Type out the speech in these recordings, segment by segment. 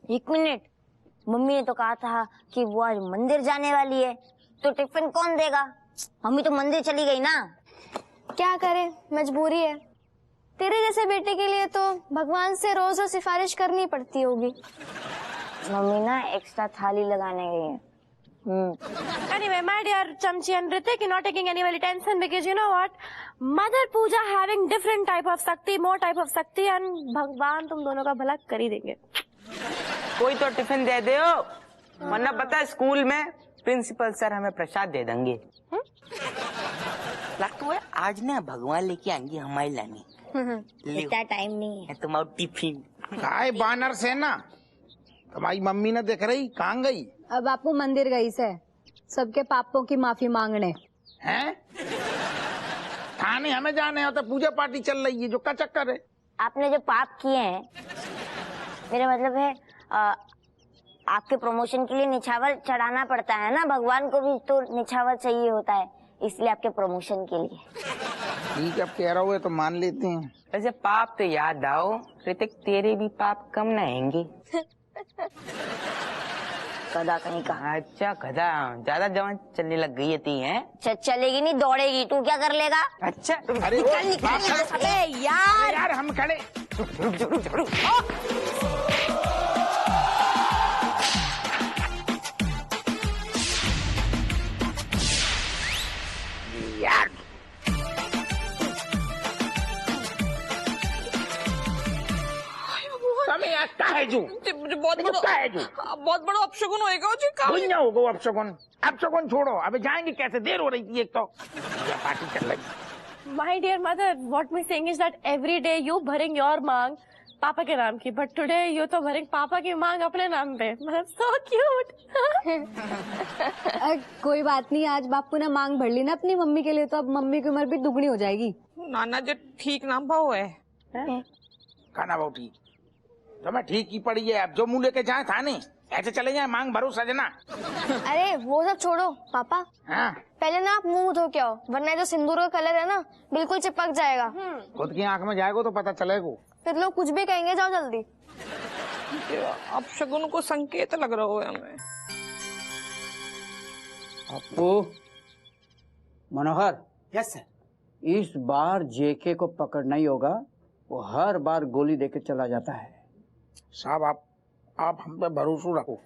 एक minute, mummy ने तो कहा था कि वो आज मंदिर जाने वाली है, तो टिफिन कौन देगा? मम्मी तो मंदिर चली गई ना। क्या करे, मजबूरी है। तेरे जैसे बेटे के लिए तो भगवान से रोज रोज सिफारिश करनी पड़ती होगी। मम्मी ना एक्स्ट्रा थाली लगाने गई है। Anyway, my dear Chamchi and Ritik, you're not taking any tension because you know what? Mother Puja having different type of Shakti, more type of Shakti, and भगवान तुम दोनों का भला कर ही देंगे। कोई तो टिफिन दे दो, वरना पता है स्कूल में प्रिंसिपल सर हमें प्रसाद दे देंगे। लगता है आज ना भगवान लेके आएंगे हमारी लाने। इतना टाइम नहीं है। तुम्हारा टिफिन काय बानर से ना तुम्हारी मम्मी ने देख रही कहाँ गई? अब आपको मंदिर गई से सबके पापों की माफी मांगने। हैं? थाने हमें जाने हो तो पूजा पार्टी चल रही है, जो का चक्कर है? आपने जो पाप किए हैं, मेरा मतलब है आपके प्रमोशन के लिए निछावर चढ़ाना पड़ता है ना, भगवान को भी तो निछावर चाहिए होता है, इसलिए आपके प्रमोशन के लिए। ठीक है, अब कह रहा हुए तो मान लेते हैं। वैसे पाप तो याद आओ ऋतिक, तेरे भी पाप कम न आएंगे। गधा कहीं का। अच्छा गधा, ज्यादा जवान चलने लग गई है? चलेगी नहीं, दौड़ेगी। तू क्या कर लेगा? अच्छा अरे यार हम खड़े। यार बहुत बड़ा अपशगुन होएगा जी। होगा अपशगुन। अपशगुन छोड़ो, अबे जाएंगे कैसे? देर हो रही थी एक तो। पार्टी चल रही। My dear mother, what me saying is that every day you भरेंगे your मांग पापा के नाम की, but today you तो भरेंगे पापा की मांग अपने नाम पे। मतलब so cute। कोई बात नहीं, आज बापू ने मांग भर ली ना अपनी मम्मी के लिए, तो अब मम्मी की उम्र भी दुगनी हो जाएगी। नाना जी ठीक नाम भाव है। खाना भाव ठीक तो मैं ठीक ही पड़ी है। अब जो मुंह लेके जाए थाने, ऐसे चले जाए मांग भरो सजना। अरे वो सब छोड़ो पापा। हाँ? पहले ना आप मुंह धो के आओ, वरना जो सिंदूर का कलर है ना बिल्कुल चिपक जाएगा। खुद की आंख में जाएगा तो पता चलेगा, फिर लोग कुछ भी कहेंगे। जाओ जल्दी। अपशगुन को संकेत लग रहा है हमें। अपू, मनोहर। Yes sir. इस बार जेके को पकड़ना ही होगा, वो हर बार गोली देके चला जाता है। साहब आप हम पे भरोसा रखो,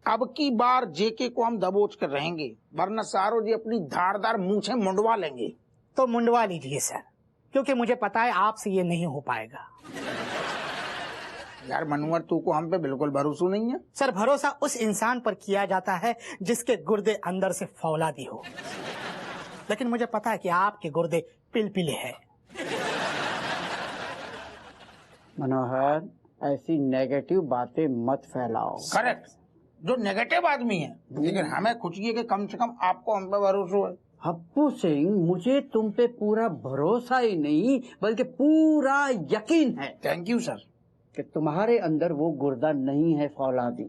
अब की बार जेके को हम दबोच कर रहेंगे, वरना सारो जी अपनी धारदार मूछें मुंडवा लेंगे। तो मुंडवा लीजिए सर, क्योंकि मुझे पता है आपसे ये नहीं हो पाएगा। यार मनोहर, तू को हम पे बिल्कुल भरोसा नहीं है। सर, भरोसा उस इंसान पर किया जाता है जिसके गुर्दे अंदर से फौलादी हो, लेकिन मुझे पता है कि आपके गुर्दे पिलपिले हैं। मनोहर, ऐसी नेगेटिव बातें मत फैलाओ। करेक्ट, जो नेगेटिव आदमी है, लेकिन हमें खुशी है कि कम से कम आपको हम पे भरोसा है। हप्पू सिंह, मुझे तुम पे पूरा भरोसा ही नहीं बल्कि पूरा यकीन है। Thank you sir. कि तुम्हारे अंदर वो गुर्दा नहीं है फौलादी।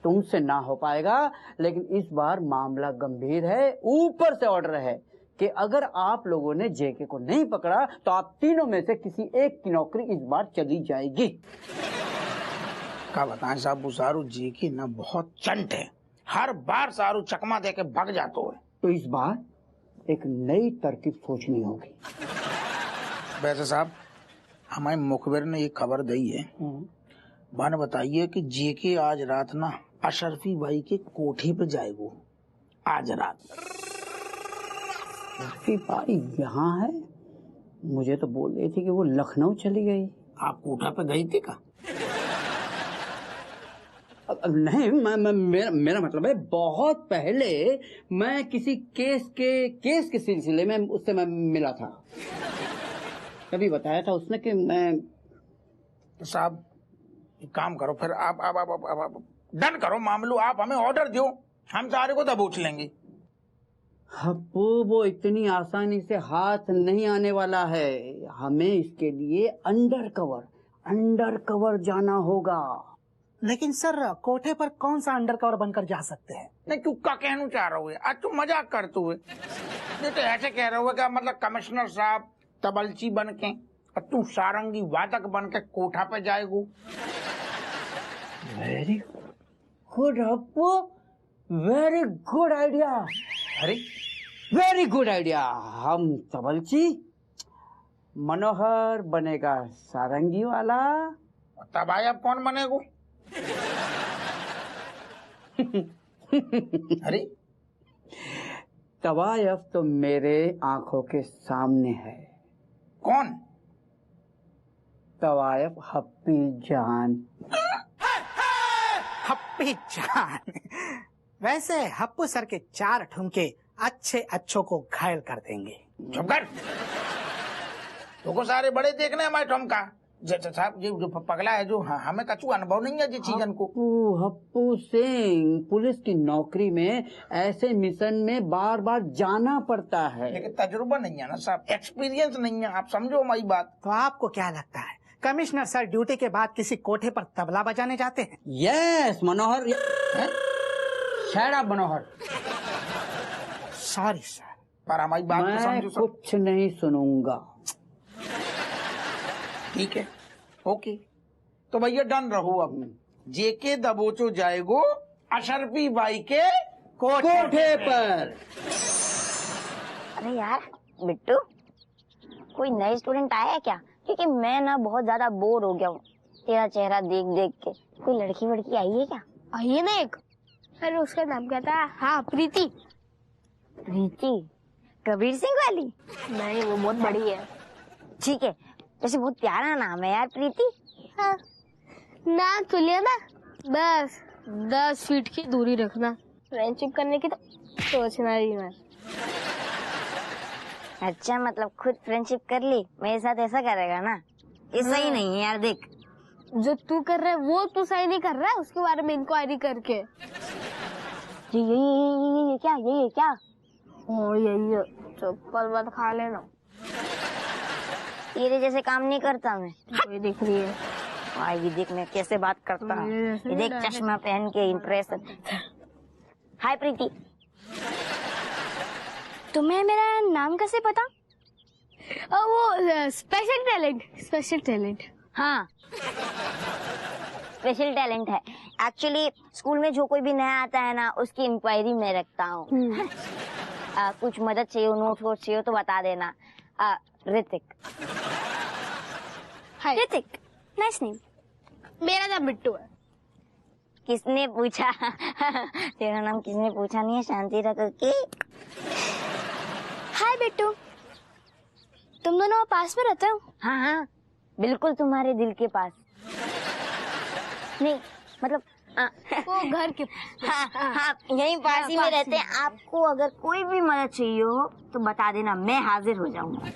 तुमसे ना हो पाएगा, लेकिन इस बार मामला गंभीर है। ऊपर से ऑर्डर है कि अगर आप लोगों ने जेके को नहीं पकड़ा तो आप तीनों में से किसी एक की नौकरी इस बार चली जाएगी। क्या बताएं साहब, वो सारू जेके ना बहुत चंट है, हर बार सारू चकमा दे के भाग जाता है। तो इस बार एक नई तरकीब सोचनी होगी। वैसे साहब, हमारे मुखबिर ने एक खबर दी है, बन बताइए कि जेके आज रात ना अशरफी भाई के कोठे पे जाएगो। आज रात अशरफी भाई यहाँ है? मुझे तो बोल रही थी कि वो लखनऊ चली गई। आप कोठा पे गई थी का? नहीं, मेरा मतलब है बहुत पहले मैं किसी केस के सिलसिले में उससे मैं मिला था। कभी बताया था उसने कि मैं। तो साहब एक काम करो, फिर आप डन करो मामलो, आप हमें ऑर्डर दो, हम सारे को दबोच लेंगे। हप्पू, वो इतनी आसानी से हाथ नहीं आने वाला है। हमें इसके लिए अंडर कवर जाना होगा। लेकिन सर, कोठे पर कौन सा अंडर कवर बनकर जा सकते हैं? नहीं, तू क्या कहना चाह रहे हो? आज तुम मजाक करते हुए, नहीं तो ऐसे कह रहे हो क्या? मतलब कमिश्नर साहब तबलची बन के और तू सारंगी वादक बन के कोठा पे जाएगो। Very good Happu, very good idea, अरे वेरी गुड आइडिया। हम तबलची, मनोहर बनेगा सारंगी वाला। तब आया कौन बनेगो? अरे तवायफ तो मेरे आंखों के सामने है। कौन? तवायफ हप्पी जान। हप्पी जान। वैसे हप्पू सर के 4 ठुमके अच्छे अच्छों को घायल कर देंगे। चुप कर। तुमको सारे बड़े देखने हमारे ठुमका। साहब जो पगला है जो हमें कछु अनुभव नहीं है जी चीजन को। हप्पू सिंह, पुलिस की नौकरी में ऐसे मिशन में बार बार जाना पड़ता है। लेकिन तजुर्बा नहीं है ना साहब, एक्सपीरियंस नहीं है। आप समझो हमारी बात। तो आपको क्या लगता है कमिश्नर सर ड्यूटी के बाद किसी कोठे पर तबला बजाने जाते हैं? Yes Manohar, shut up Manohar. Sorry sir. पर हमारी बात तो मैं समझो सब। कुछ नहीं सुनूंगा। ठीक है, ओके। तो भैया डन रहो। अब जेके दबोचो जाएगो अशरफी बाई के कोठे पर। अरे यार बिट्टू, कोई नए स्टूडेंट आया है क्या? क्योंकि मैं ना बहुत ज्यादा बोर हो गया हूँ तेरा चेहरा देख देख के। कोई लड़की वड़की आई है क्या? आई है ना एक। अरे उसका नाम क्या था? हाँ प्रीति। प्रीति? कबीर सिंह वाली? नहीं, वो बहुत बड़ी है। ठीक है, वैसे बहुत प्यारा नाम है यार प्रीति। हाँ। नाम तो लिया ना, बस 10 फीट की दूरी रखना। फ्रेंडशिप करने की तो सोचना ही मत। अच्छा, मतलब खुद फ्रेंडशिप कर ली, मेरे साथ ऐसा करेगा ना? ये सही नहीं है यार। देख जो तू कर रहा है वो तू सही नहीं कर रहा है, उसके बारे में इंक्वायरी करके। ये क्या? ये क्या? ओ यही है, चप्पल मत खा लेना। तेरे जैसे काम नहीं करता मैं। कोई दिख रही है? ये देख मैं कैसे बात करता हूँ। ये देख चश्मा पहन के इम्प्रेशन। हाय प्रीति। तुम्हें मेरा नाम कैसे पता? वो स्पेशल टैलेंट, स्पेशल टैलेंट। हाँ, स्पेशल टैलेंट है। एक्चुअली स्कूल में जो कोई भी नया आता है ना, उसकी इंक्वायरी मैं रखता हूँ। कुछ मदद चाहिए हो, नोट वोट चाहिए हो तो बता देना। ऋतिक। हाय ऋतिक, नाइस नेम। मेरा नाम बिट्टू है। किसने पूछा? तेरा नाम किसने पूछा नहीं है, शांति रखो के। हाय बिट्टू, तुम दोनों पास में रहते हो? हाँ हाँ, बिल्कुल तुम्हारे दिल के पास। नहीं मतलब वो घर के। हाँ हाँ, यहीं पास ही में रहते हैं। आपको अगर कोई भी मदद चाहिए हो तो बता देना, मैं हाजिर हो जाऊंगा।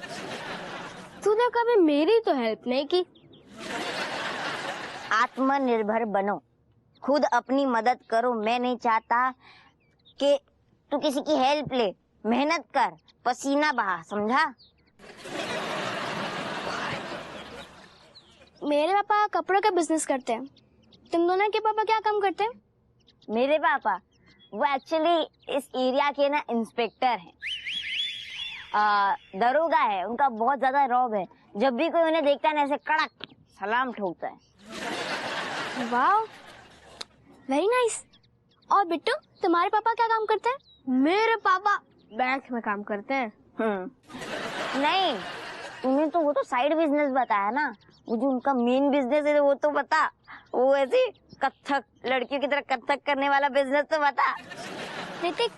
तूने कभी मेरी तो हेल्प नहीं की। आत्मनिर्भर बनो, खुद अपनी मदद करो। मैं नहीं चाहता कि तू किसी की हेल्प ले। मेहनत कर, पसीना बहा, समझा? मेरे पापा कपड़ों का बिजनेस करते हैं। तुम दोनों के पापा क्या काम करते हैं? मेरे पापा वो एक्चुअली इस एरिया के ना इंस्पेक्टर हैं। दरोगा है, उनका बहुत ज्यादा रौब है। जब भी कोई उन्हें देखता है ना, ऐसे कड़क सलाम ठोकता है। वाह, वेरी नाइस। और बिट्टू, तुम्हारे पापा क्या काम करते हैं? मेरे पापा बैंक में काम करते हैं। नहीं, तूने तो वो तो साइड बिजनेस बताया ना। वो जो उनका मेन बिजनेस है वो तो बता। वो ऐसे कथक, लड़कियों की तरह कथक करने वाला बिजनेस तो बता। ऋतिक,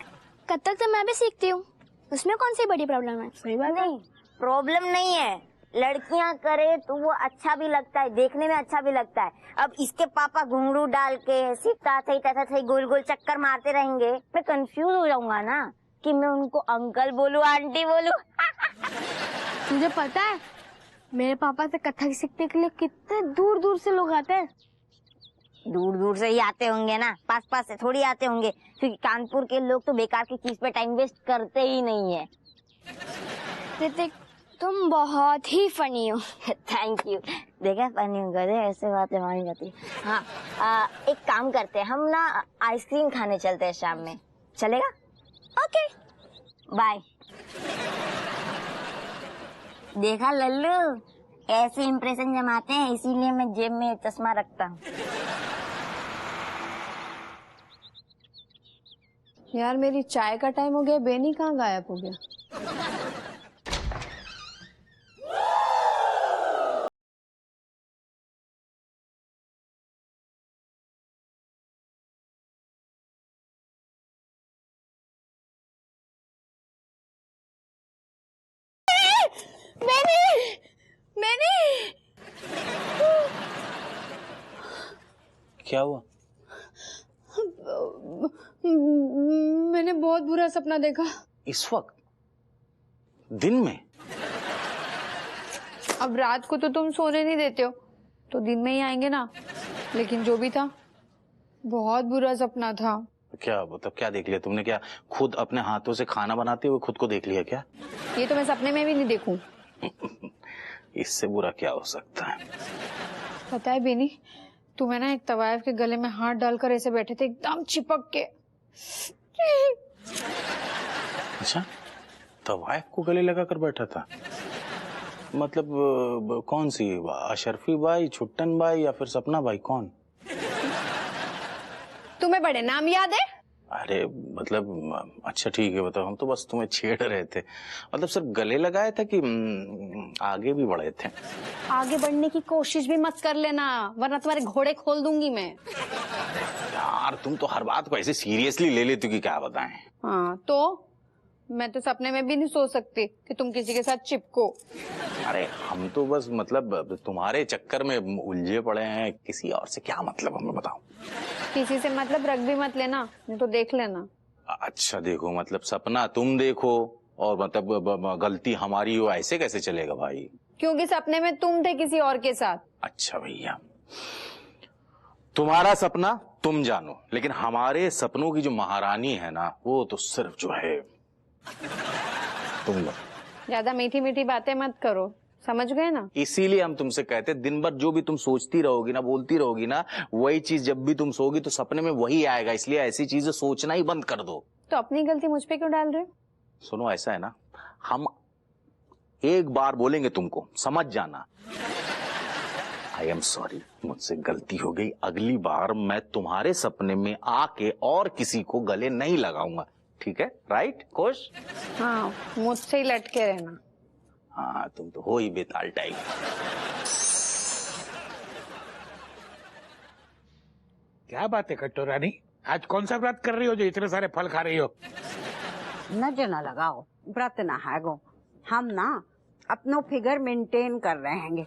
कथक तो मैं भी सीखती हूँ, उसमें कौन सी बड़ी प्रॉब्लम है? सही बात नहीं, प्रॉब्लम नहीं है। लड़कियां करे तो वो अच्छा भी लगता है, देखने में अच्छा भी लगता है। अब इसके पापा घुंघरू डाल के सीता थे गोल गोल चक्कर मारते रहेंगे, मैं कंफ्यूज हो जाऊंगा ना कि मैं उनको अंकल बोलूं आंटी बोलूं। तुझे पता है मेरे पापा से कथक सीखने के लिए कितने दूर दूर से लोग आते हैं? दूर दूर से ही आते होंगे ना, पास पास से थोड़ी आते होंगे। क्योंकि कानपुर के लोग तो बेकार की चीज पे टाइम वेस्ट करते ही नहीं है। ऋतिक, तुम बहुत ही फनी हो। Thank you. देखा, फनी हो गए, ऐसे बातें मानी जाती। हाँ, एक काम करते हैं, हम ना आइसक्रीम खाने चलते हैं शाम में, चलेगा? Okay, bye. देखा लल्लू, ऐसे इम्प्रेशन जमाते हैं, इसीलिए मैं जेब में चश्मा रखता हूँ। यार मेरी चाय का टाइम हो गया, बेनी कहाँ गायब हो गया? क्या हुआ? मैंने बहुत बुरा सपना देखा। इस वक्त दिन में? अब रात को तो तुम सोने नहीं देते हो, तो दिन में ही आएंगे ना। लेकिन जो भी था, बहुत बुरा सपना था। क्या मतलब क्या देख लिया तुमने? क्या खुद अपने हाथों से खाना बनाते हुए खुद को देख लिया क्या? ये तो मैं सपने में भी नहीं देखूं। इससे बुरा क्या हो सकता है? पता है बेनी, तुम्हें ना एक तवायफ के गले में हाथ डालकर ऐसे बैठे थे, एकदम चिपक के। अच्छा, तवायफ को गले लगा कर बैठा था? मतलब कौन सी? अशरफी बाई, छुट्टन बाई या फिर सपना बाई? कौन? तुम्हें बड़े नाम याद है? अरे मतलब अच्छा ठीक है, बताओ। हम तो बस तुम्हें छेड़ रहे थे। मतलब सिर्फ गले लगाए थे कि आगे भी बढ़े थे? आगे बढ़ने की कोशिश भी मत कर लेना, वरना तुम्हारे घोड़े खोल दूंगी मैं। यार तुम तो हर बात को ऐसे सीरियसली ले लेती हो कि क्या बताएं। हाँ तो मैं तो सपने में भी नहीं सो सकती कि तुम किसी के साथ चिपको। अरे हम तो बस मतलब तुम्हारे चक्कर में उलझे पड़े हैं, किसी और से क्या मतलब हमें बताओ। किसी से मतलब रख भी मत लेना, नहीं तो देख लेना। अच्छा देखो, मतलब सपना तुम देखो और मतलब गलती हमारी हो, ऐसे कैसे चलेगा भाई? क्योंकि सपने में तुम थे किसी और के साथ। अच्छा भैया, तुम्हारा सपना तुम जानो, लेकिन हमारे सपनों की जो महारानी है ना, वो तो सिर्फ जो है तुम लोग। ज्यादा मीठी मीठी बातें मत करो, समझ गए ना? इसीलिए हम तुमसे कहते हैं, दिन भर जो भी तुम सोचती रहोगी ना, बोलती रहोगी ना, वही चीज जब भी तुम सोगी तो सपने में वही आएगा। इसलिए ऐसी चीजें सोचना ही बंद कर दो। तो अपनी गलती मुझ पे क्यों डाल रहे हो? सुनो, ऐसा है ना, हम एक बार बोलेंगे तुमको, समझ जाना। आई एम सॉरी, मुझसे गलती हो गई। अगली बार मैं तुम्हारे सपने में आके और किसी को गले नहीं लगाऊंगा, ठीक है? राइट खुश? हाँ, मुझसे ही लटके रहना। हाँ, तुम तो हो ही बेताल टाइप। क्या बात है कट्टो रानी, आज कौन सा व्रत कर रही हो जो इतने सारे फल खा रही हो? न लगाओ, व्रत ना है गो। हम ना अपनो फिगर मेंटेन कर रहे हैं।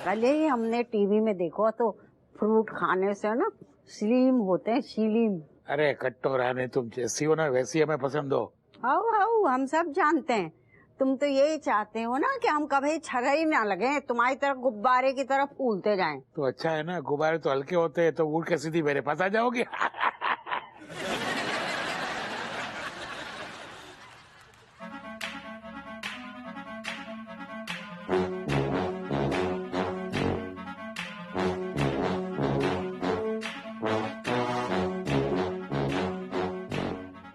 कल ही हमने टीवी में देखो तो फ्रूट खाने से ना स्लिम होते हैं, स्लिम। अरे कट्टो रानी, तुम जैसी हो ना वैसी हमें पसंद हो। हाउ हम सब जानते हैं। तुम तो यही चाहते हो ना कि हम कभी छरा ही ना लगे, तुम्हारी तरफ गुब्बारे की तरफ फूलते जाएं। तो अच्छा है ना, गुब्बारे तो हल्के होते हैं, तो उड़ के सीधी मेरे पास आ जाओगी।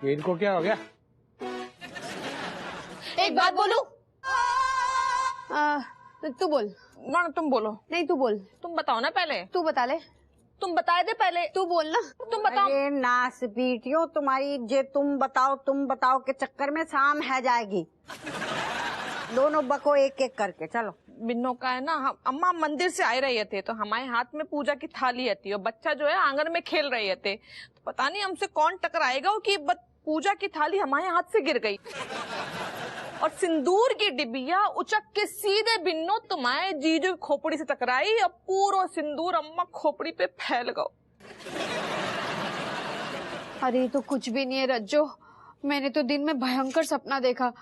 इनको क्या हो गया? एक बात बोलूं? तू बोल। वर्ण तुम बोलो। नहीं तू बोल। तुम बताओ ना पहले। तू बता ले। तुम बताए दे पहले। तू बोल ना। तुम बताओ। अरे नास पीटियो तुम्हारी, जे तुम बताओ के चक्कर में शाम है जाएगी। दोनों बको एक एक करके चलो। बिन्नो का है ना, हम अम्मा मंदिर से आए रहे थे तो हमारे हाथ में पूजा की थाली आती और बच्चा जो है आंगन में खेल रहे थे। तो पता नहीं हमसे कौन टकराएगा कि पूजा की थाली हमारे हाथ से गिर गई और सिंदूर की डिबिया उचक के सीधे बिन्नो तुम्हारे जीजू की खोपड़ी से टकराई और पूरा सिंदूर अम्मा खोपड़ी पे फैल गया। अरे तो कुछ भी नहीं है रज्जो, मैंने तो दिन में भयंकर सपना देखा।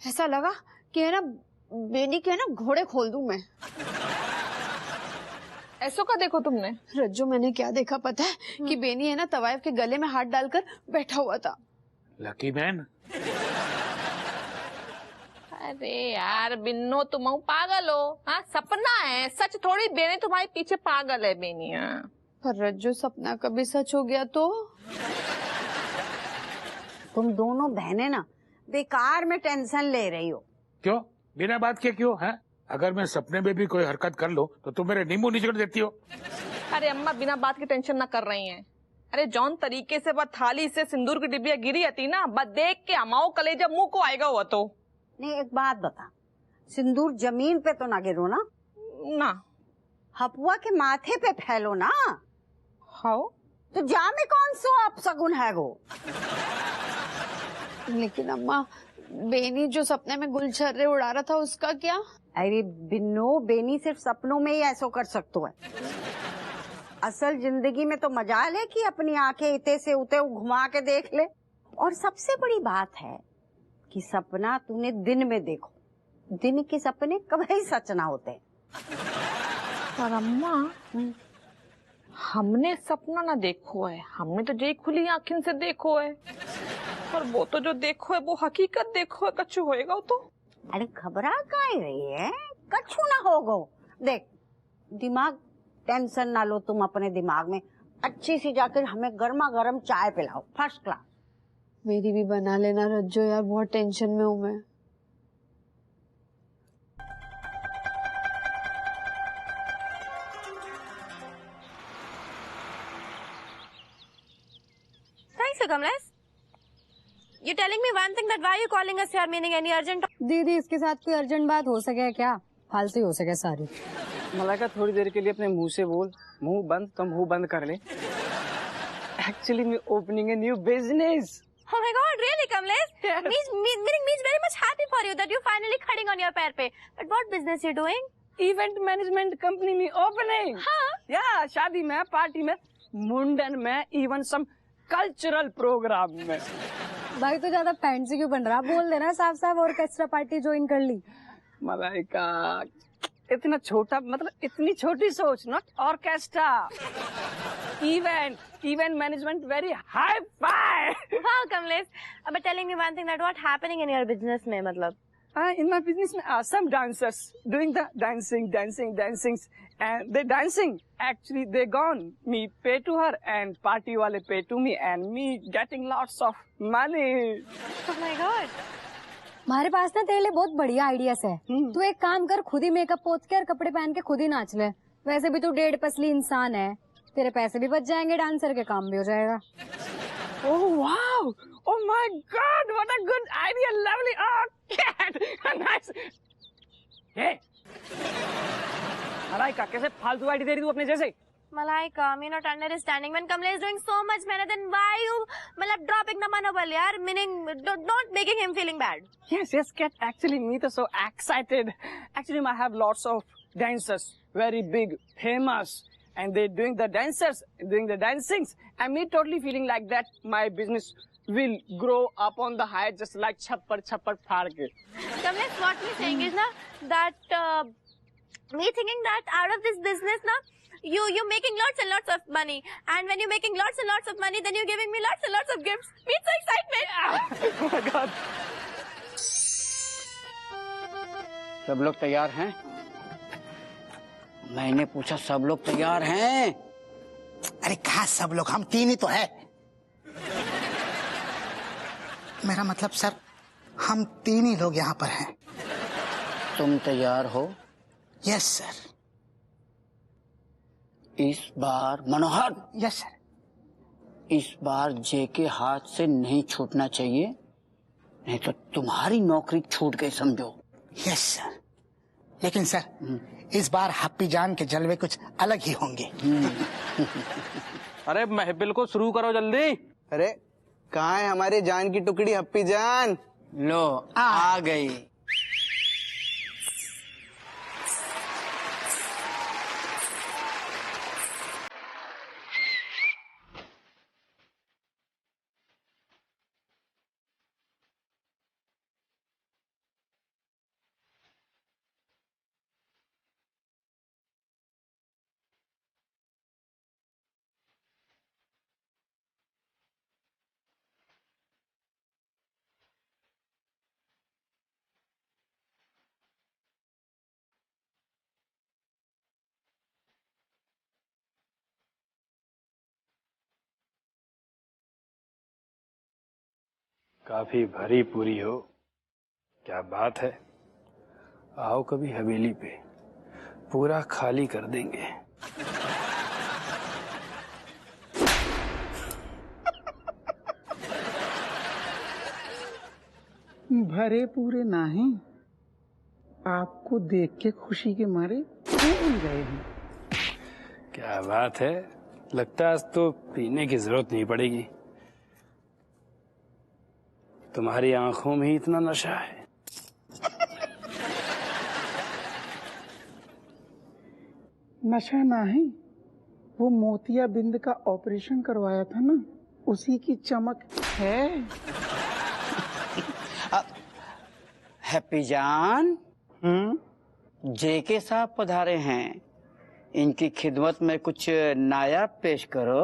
ऐसा लगा कि है ना बेनी के है ना घोड़े खोल दूं मैं। ऐसो का देखो तुमने? रज्जो मैंने क्या देखा पता है? कि बेनी है ना तवायफ के गले में हाथ डालकर बैठा हुआ था। Lucky man. अरे यार बिन्नो, तुम पागल हो। हाँ, सपना है, सच थोड़ी। बेनी तुम्हारे पीछे पागल है बेनी। हाँ। पर रज्जो सपना कभी सच हो गया तो? तुम दोनों बहनें ना बेकार में टेंशन ले रही हो। क्यों? बिना बात के क्यों है? अगर मैं सपने में भी कोई हरकत कर लो तो तुम मेरे नींबू निचोड़ देती हो। अरे अम्मा बिना बात की टेंशन ना कर रही हैं। अरे जौन तरीके से वह थाली से सिंदूर की डिब्बिया गिरी आती ना, बस देख के अमाओ कलेजा मुंह को आएगा वो तो। नहीं, एक बात बता, सिंदूर जमीन पे तो ना गिरो ना? ना। हपुआ के माथे पे फैलो ना। हाउ? तो जा में कौन सो अपशगुन है वो? लेकिन अम्मा, बेनी जो सपने में गुलछर्रे उड़ा रहा था उसका क्या? अरे बिन्नो, बेनी सिर्फ सपनों में ही ऐसा कर सकते है। असल जिंदगी में तो मजाल है कि अपनी आंखें इते से उते घुमा के देख ले। और सबसे बड़ी बात है कि सपना तूने दिन में देखो, दिन के सपने कभी सच ना होते। पर अम्मा हमने सपना ना देखो है, हमने तो जे खुली आंखिन से देखो है। और वो तो जो देखो है वो हकीकत देखो है, कछु होएगा वो तो। अरे घबरा काहे रही है, कछु ना होगो। देख, दिमाग टेंशन ना लो तुम अपने दिमाग में। अच्छी सी जाकर हमें गर्मा गर्म चाय पिलाओ, फर्स्ट क्लास। मेरी भी बना लेना रज्जो यार, बहुत टेंशन में हूँ मैं। Thanks, Kamlesh. You're telling me one thing that why you calling us here, meaning any urgent? दीदी, इसके साथ कोई अर्जेंट बात हो सके क्या? फालतू हो सके सारी। मलाइका थोड़ी देर के लिए अपने मुंह से बोल, मुंह बंद तो मुंह बंद कर ले। एक्चुअली मैं opening a new business. Oh my God, really, Kamlesh? Yes. Means very much happy for you that you finally खड़े on your पैर पे. But what business you doing? Event management company में ओपनिंग। हाँ? या शादी में, party में, मुंडन में, इवन सम कल्चरल प्रोग्राम में। भाई तो ज्यादा फैंसी क्यों बन रहा? बोल देना साफ साफ, ऑर्केस्ट्रा पार्टी ज्वाइन कर ली। मलाइका इतना छोटा, मतलब इतनी छोटी सोच, not orchestra, event management, very hi fi. Wow, Kamlesh. But telling me one thing that what happening in your business में मतलब? In my business में some dancers doing the dancing, and they dancing. Actually, they gone. Me pay to her and party वाले pay to me and me getting lots of money. Oh my God. हमारे पास ना तेरे लिए बहुत बढ़िया ideas है। तू एक काम कर, खुद ही मेकअप पोत के और कपड़े पहन के खुद ही नाच ले। वैसे भी तू 1.5 पसली इंसान है, तेरे पैसे भी बच जाएंगे, डांसर के काम भी हो जाएगा। Oh wow! Oh my God! What a good idea! Lovely! Oh, cat! Nice! Hey! Malaika कैसे फालतू आइडिया दे रही तू अपने जैसे? Malaika, me not understanding. When Kamlesh is doing so much मेहनत, then why you मतलब dropping the मनोबल यार, meaning not making him feeling bad. Yes, cat. Actually, me तो so excited. Actually, I have lots of dancers, very big, famous, and they doing the dancers, doing the dancings, and me totally feeling like that my business will grow up on the high, just like छप्पर फाड़ के. Kamlesh, what me saying is ना that me thinking that out of this business ना you making lots and lots of money, and when you making lots and lots of money, then you giving me lots and lots of gifts. Me so excitement. Oh my God. सब लोग तैयार हैं? मैंने पूछा सब लोग तैयार हैं? अरे कहा सब लोग, हम 3 ही तो है। मेरा मतलब सर, हम 3 ही लोग यहाँ पर हैं। तुम तैयार हो? Yes sir. इस बार मनोहर। Yes sir. इस बार जे के हाथ से नहीं छूटना चाहिए, नहीं तो तुम्हारी नौकरी छूट गई समझो। Yes sir. लेकिन सर इस बार हप्पी जान के जलवे कुछ अलग ही होंगे। अरे महफिल को शुरू करो जल्दी। अरे कहाँ है हमारी जान की टुकड़ी हप्पी जान? लो आ गई। काफी भरी पूरी हो, क्या बात है। आओ कभी हवेली पे, पूरा खाली कर देंगे। भरे पूरे नहीं, आपको देख के खुशी के मारे फूल गए हैं। क्या बात है, लगता है आज तो पीने की जरूरत नहीं पड़ेगी। तुम्हारी आंखों में ही इतना नशा है। नशा नहीं, वो मोतिया बिंद का ऑपरेशन करवाया था ना, उसी की चमक है। हैप्पी जान, जेके साहब पधारे हैं, इनकी खिदमत में कुछ नायाब पेश करो।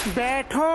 बैठो।